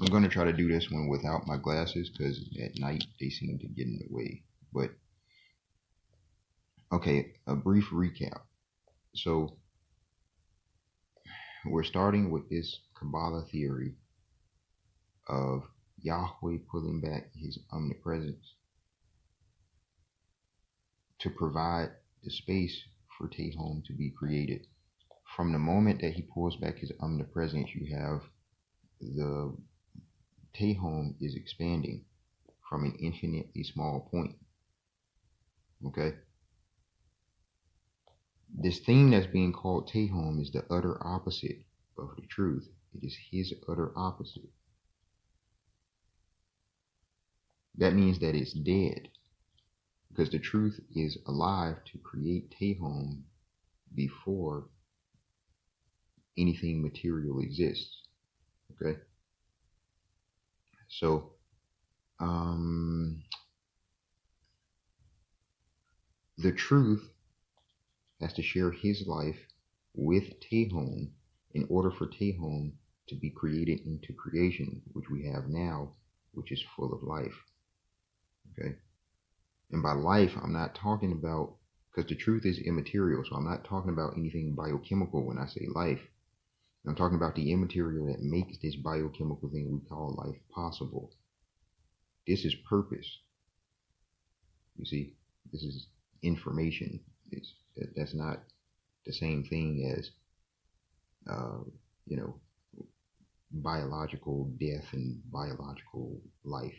I'm going to try to do this one without my glasses because at night they seem to get in the way. But okay, a brief recap. So we're starting with this Kabbalah theory of Yahweh pulling back his omnipresence to provide the space for Tehom to be created. From the moment that he pulls back his omnipresence, you have the Tehom is expanding from an infinitely small point. Okay? This thing that's being called Tehom is the utter opposite of the truth. It is his utter opposite. That means that it's dead because the truth is alive to create Tehom before anything material exists. Okay? So, the truth has to share his life with Tehom in order for Tehom to be created into creation, which we have now, which is full of life. Okay? And by life, I'm not talking about, because the truth is immaterial, so I'm not talking about anything biochemical when I say life. I'm talking about the immaterial that makes this biochemical thing we call life possible. This is purpose. You see, this is information. That's not the same thing as, you know, biological death and biological life.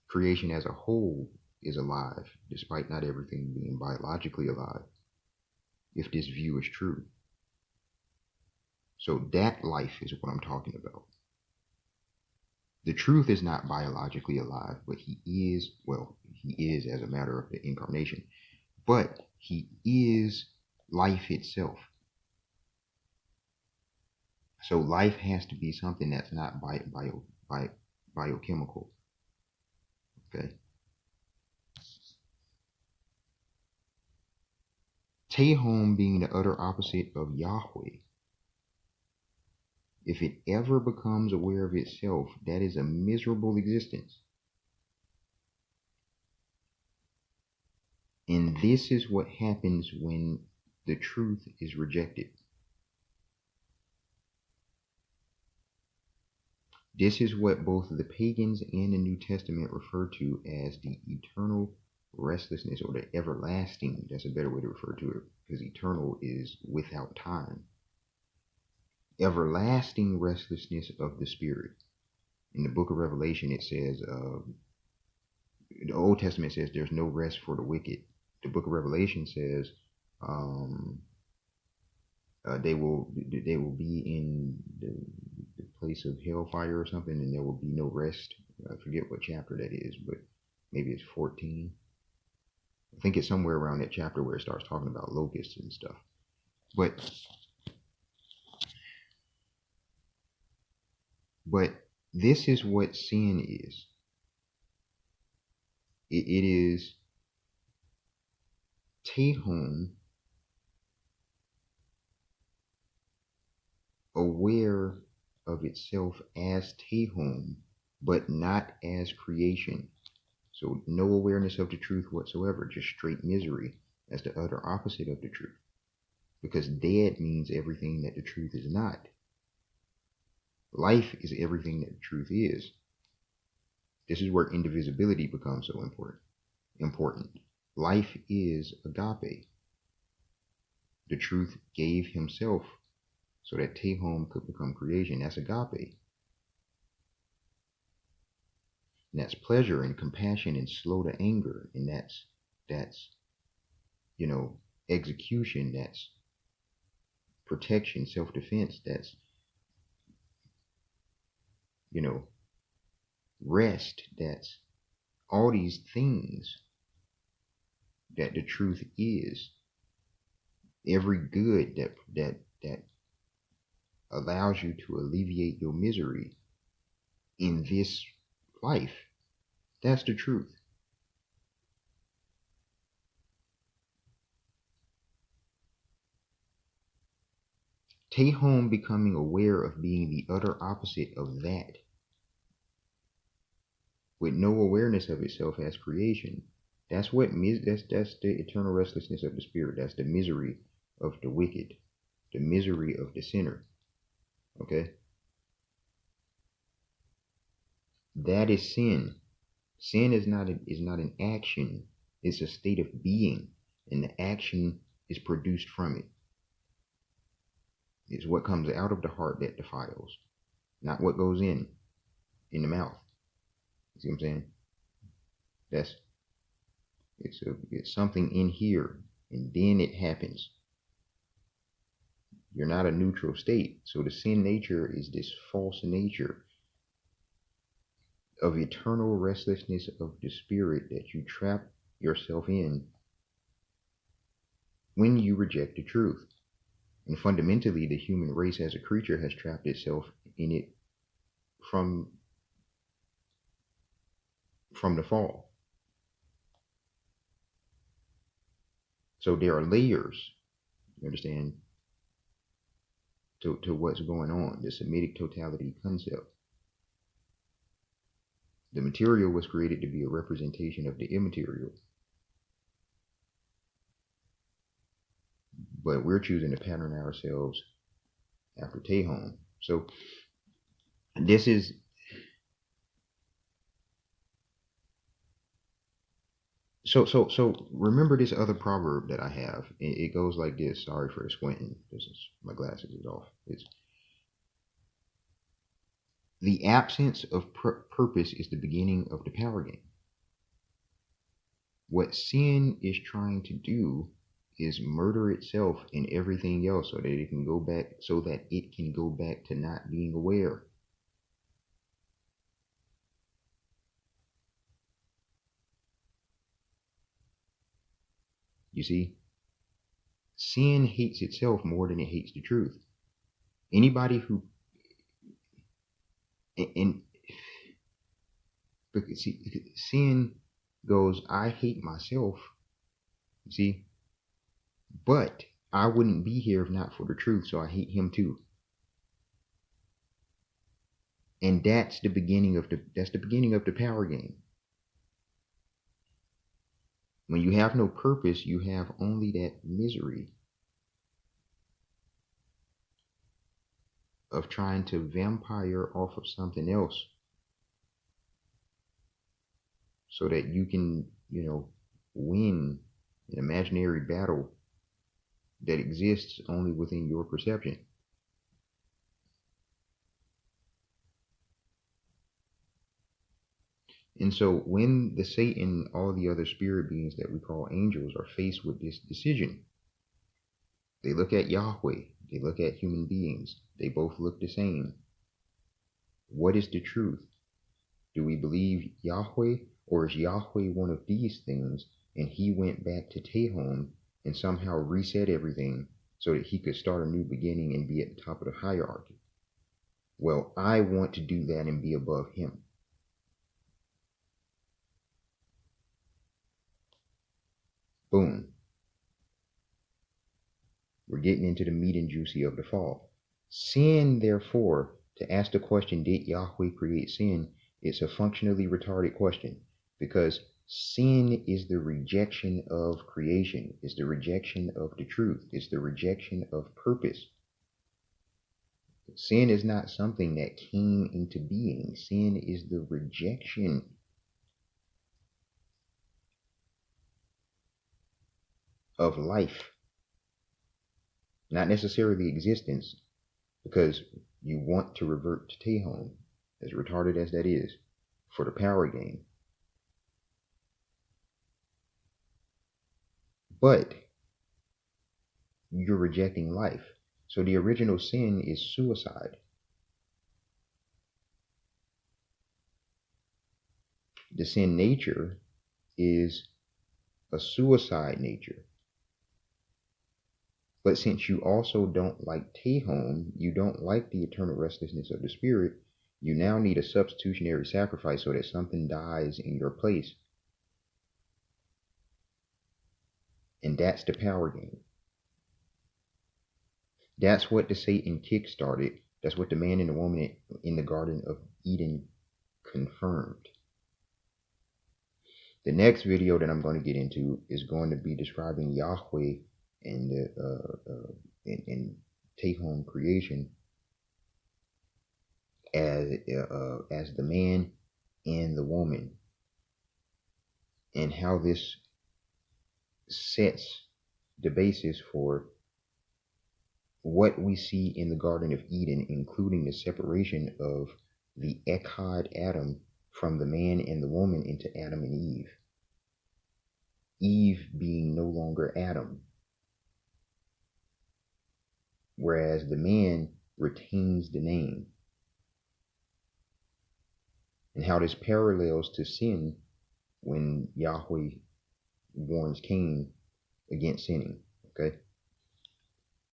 Creation as a whole is alive, despite not everything being biologically alive, if this view is true. So that life is what I'm talking about. The truth is not biologically alive, but he is, well, he is as a matter of the incarnation, but he is life itself. So life has to be something that's not biochemical. Okay. Tehom being the utter opposite of Yahweh. If it ever becomes aware of itself, that is a miserable existence. And this is what happens when the truth is rejected. This is what both the pagans and the New Testament refer to as the eternal restlessness, or the everlasting. That's a better way to refer to it, because eternal is without time. Everlasting restlessness of the spirit. In the book of Revelation, it says, the Old Testament says there's no rest for the wicked. The book of Revelation says they will be in the place of hellfire or something, and there will be no rest. I forget what chapter that is, but maybe it's 14. I think it's somewhere around that chapter where it starts talking about locusts and stuff. But this is what sin is. It is Tehom aware of itself as Tehom, but not as creation. So no awareness of the truth whatsoever, just straight misery as the utter opposite of the truth. Because dead means everything that the truth is not. Life is everything that the truth is. This is where indivisibility becomes so important. Life is agape. The truth gave himself so that Tehom could become creation. That's agape. And that's pleasure and compassion and slow to anger. And that's execution. That's protection, self-defense. That's, rest. That's all these things that the truth is. Every good that allows you to alleviate your misery in this life. That's the truth. Tehom becoming aware of being the utter opposite of that, with no awareness of itself as creation. That's the eternal restlessness of the spirit. That's the misery of the wicked, the misery of the sinner. Okay? That is sin. Sin is not an action. It's a state of being, and the action is produced from it. It's what comes out of the heart that defiles, not what goes in the mouth. You see what I'm saying? It's something in here, and then it happens. You're not a neutral state. So the sin nature is this false nature of eternal restlessness of the spirit that you trap yourself in when you reject the truth. And fundamentally, the human race as a creature has trapped itself in it from the fall. So there are layers, you understand, to what's going on, the Semitic totality concept. The material was created to be a representation of the immaterial. But we're choosing to pattern ourselves after Tehom. So this is so remember this other proverb that I have. It goes like this. Sorry for the squinting. My glasses is off. It's the absence of purpose is the beginning of the power game. What sin is trying to do is murder itself and everything else so that it can go back to not being aware. You see, sin hates itself more than it hates the truth. Anybody who and see, sin goes, I hate myself, you see, but I wouldn't be here if not for the truth, so I hate him too. And that's the beginning of the power game. When you have no purpose, you have only that misery of trying to vampire off of something else so that you can, win an imaginary battle that exists only within your perception. And so when the Satan, all the other spirit beings that we call angels, are faced with this decision, they look at Yahweh, they look at human beings, they both look the same. What is the truth? Do we believe Yahweh, or is Yahweh one of these things, and he went back to Tehom and somehow reset everything so that he could start a new beginning and be at the top of the hierarchy? Well, I want to do that and be above him. Boom. We're getting into the meat and juicy of the fall. Sin, therefore, to ask the question, did Yahweh create sin? It's a functionally retarded question, because sin is the rejection of creation. It's the rejection of the truth. It's the rejection of purpose. Sin is not something that came into being. Sin is the rejection of life, not necessarily existence, because you want to revert to Tehom, as retarded as that is, for the power game. But you're rejecting life. So the original sin is suicide. The sin nature is a suicide nature. But since you also don't like Tehom, you don't like the eternal restlessness of the spirit, you now need a substitutionary sacrifice so that something dies in your place. And that's the power game. That's what the Satan kick-started. That's what the man and the woman in the Garden of Eden confirmed. The next video that I'm going to get into is going to be describing Yahweh and the in Tehom creation as the man and the woman, and how this sets the basis for what we see in the Garden of Eden, including the separation of the Echad Adam from the man and the woman into Adam and Eve. Eve being no longer Adam, whereas the man retains the name, and how this parallels to sin when Yahweh warns Cain against sinning. Okay.